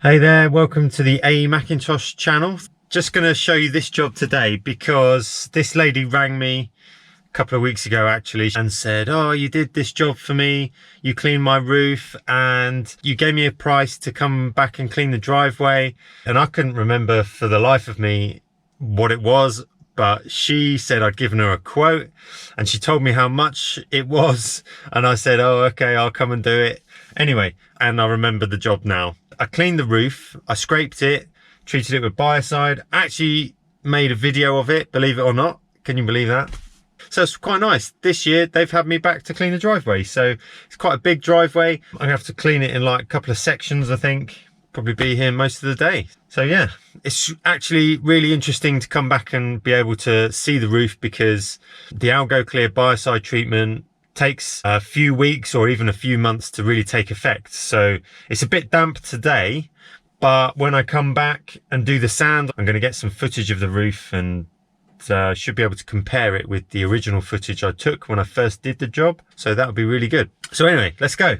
Hey there, welcome to the A.E.Mackintosh channel. Just going to show you this job today because this lady rang me a couple of weeks ago actually and said, oh, you did this job for me, you cleaned my roof and you gave me a price to come back and clean the driveway. And I couldn't remember for the life of me what it was, but she said I'd given her a quote and she told me how much it was, and I said, oh okay, I'll come and do it anyway. And I remember the job now. I cleaned the roof, I scraped it, treated it with Biocide, actually made a video of it, believe it or not. Can you believe that? So it's quite nice. This year they've had me back to clean the driveway, so it's quite a big driveway. I'm gonna have to clean it in like a couple of sections, I think. Probably be here most of the day. So yeah, it's actually really interesting to come back and be able to see the roof, because the Algo Clear Biocide treatment takes a few weeks or even a few months to really take effect. So it's a bit damp today, but when I come back and do the sand, I'm going to get some footage of the roof and should be able to compare it with the original footage I took when I first did the job. So that would be really good. So anyway, let's go.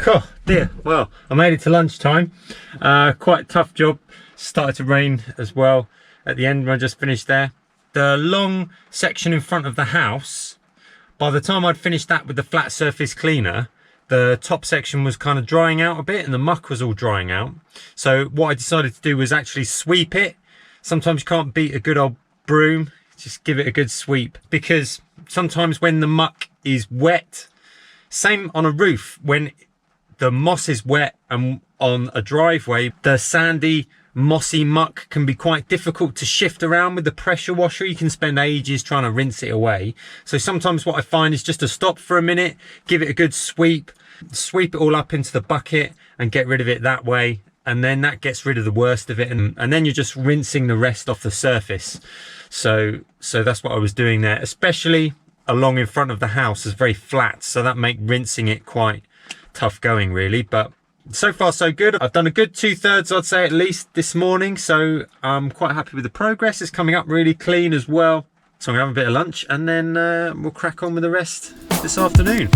Oh dear, well, I made it to lunchtime. Quite a tough job. Started to rain as well at the end when I just finished there. The long section in front of the house, by the time I'd finished that with the flat surface cleaner, the top section was kind of drying out a bit and the muck was all drying out. So what I decided to do was actually sweep it. Sometimes you can't beat a good old broom, just give it a good sweep, because sometimes when the muck is wet, same on a roof, when the moss is wet and on a driveway, the sandy mossy muck can be quite difficult to shift around with the pressure washer. You can spend ages trying to rinse it away. So sometimes what I find is just to stop for a minute, give it a good sweep it all up into the bucket and get rid of it that way. And then that gets rid of the worst of it. And then you're just rinsing the rest off the surface. So that's what I was doing there, especially along in front of the house. It's very flat. So that makes rinsing it quite tough going really. But so far so good. I've done a good 2/3, I'd say, at least this morning. So I'm quite happy with the progress. It's coming up really clean as well. So I'm gonna have a bit of lunch and then we'll crack on with the rest this afternoon.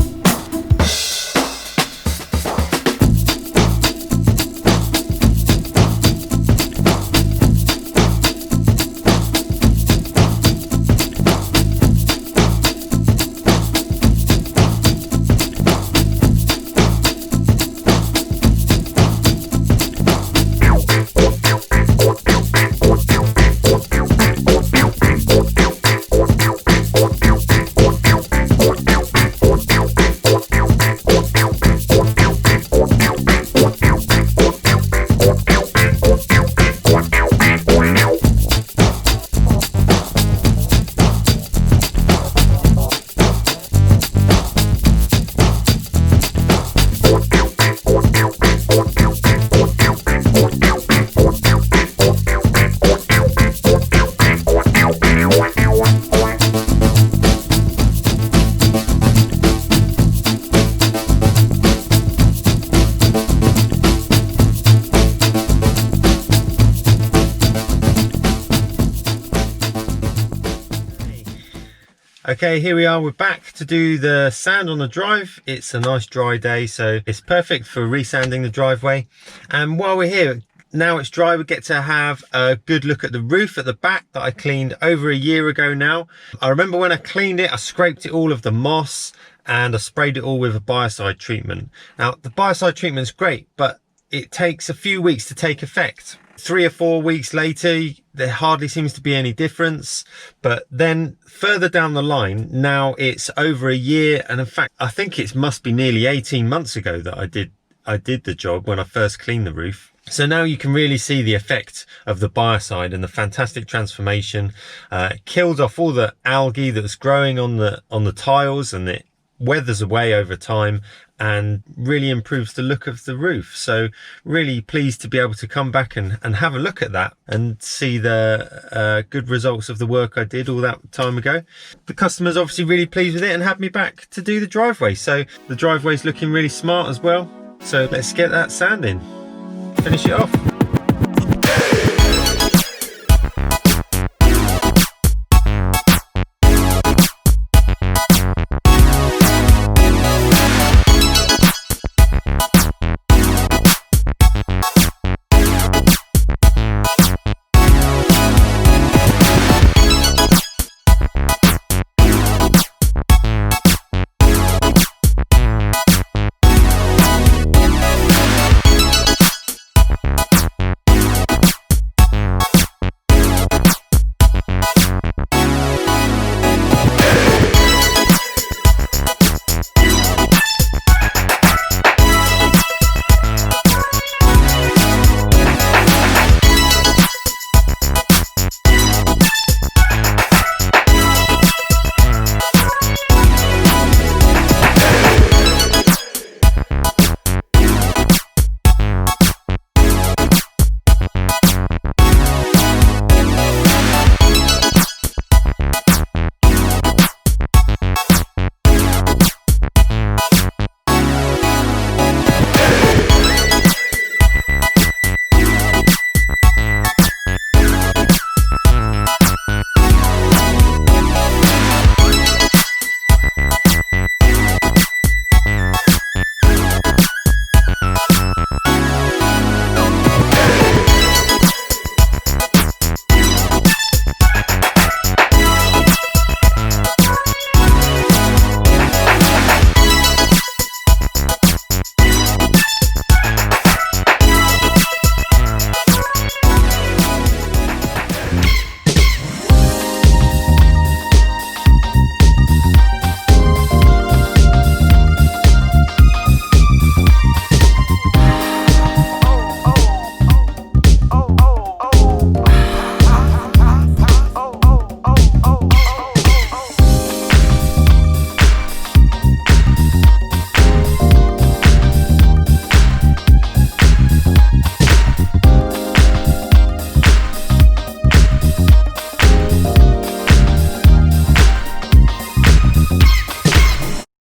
Okay, here we are, we're back to do the sand on the drive. It's a nice dry day, so it's perfect for resanding the driveway. And while we're here, now it's dry, we get to have a good look at the roof at the back that I cleaned over a year ago now. I remember when I cleaned it, I scraped it all of the moss and I sprayed it all with a Biocide treatment. Now, the Biocide treatment's great, but it takes a few weeks to take effect. 3 or 4 weeks later, there hardly seems to be any difference. But then further down the line, now it's over a year. And in fact, I think it must be nearly 18 months ago that I did the job when I first cleaned the roof. So now you can really see the effect of the Biocide and the fantastic transformation. It killed off all the algae that was growing on the tiles, and it weathers away over time and really improves the look of the roof. So really pleased to be able to come back and have a look at that and see the good results of the work I did all that time ago. The customer's obviously really pleased with it and had me back to do the driveway. So the driveway's looking really smart as well. So let's get that sand in, finish it off.